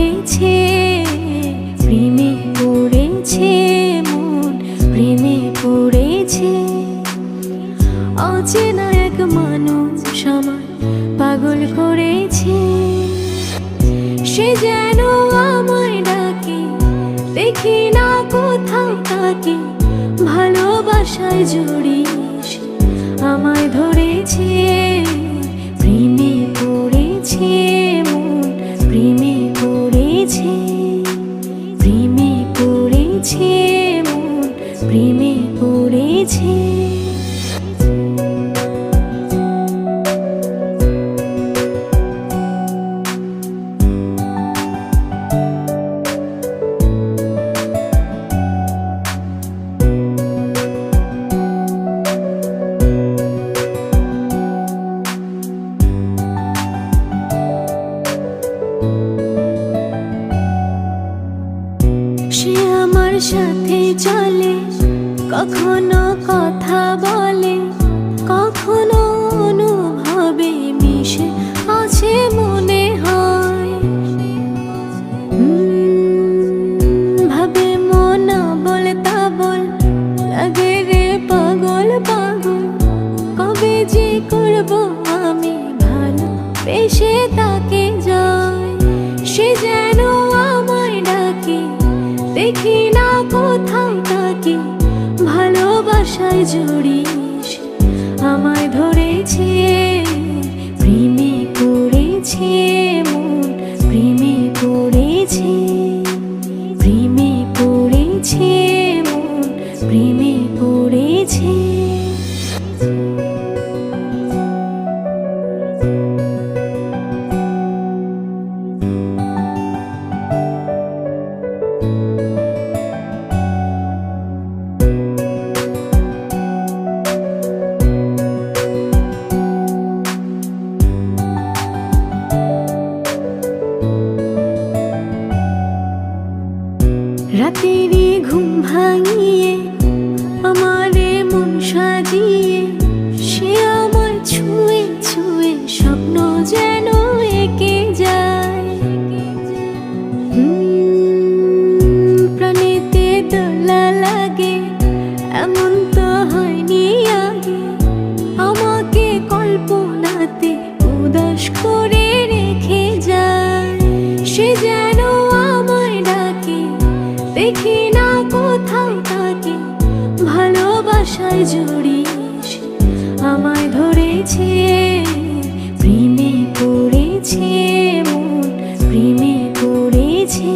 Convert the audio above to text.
পড়েছে, প্রেমে পড়েছে মন, প্রেমে পড়েছে। অচেনা এক মানুষ আমার পাগল করেছে। সে যেন আমায় ডাকে, দেখি না কোথাও তাকে। ভালোবাসায় জড়িয়ে আমায় ধরেছে, প্রেমে পড়েছে মন, প্রেমে পড়েছে, প্রেমে পড়েছে মন, প্রেমে পড়েছে। সে আমার সাথে চলে, কখনো কথা বলে, কখনো অনুভবে মিশে আছে মনে হয়। ভাবে মন বলতা বল, লাগে রে পাগল পাগল। কবে যে করবো আমি ভালো বেশে তাকে যায়। সে যেন আমায় ডাকে, দেখি না কোথাও তাকে। ভালোবাসায় জড়িয়ে আমায় ধরেছে, প্রেমে পড়েছে মন, প্রেমে পড়েছে, প্রেমে পড়েছে মন, প্রেমে পড়েছে। রাতেরই ঘুম ভাঙিয়ে আমারে মন সাজিয়ে, সে আমায় ছুঁয়ে ছুঁয়ে স্বপ্ন যেন এঁকে যায়। প্রাণেতে দোলা লাগে, এমন তো হয়নি আগে। আমাকে কল্পনাতে উদাস করে রেখে যায়। সে যেন আমায় ডাকে, দেখি না কোথাও তাকে। ভালোবাসায় জড়িয়ে আমায় ধরেছে, প্রেমে পড়েছে মন, প্রেমে পড়েছে।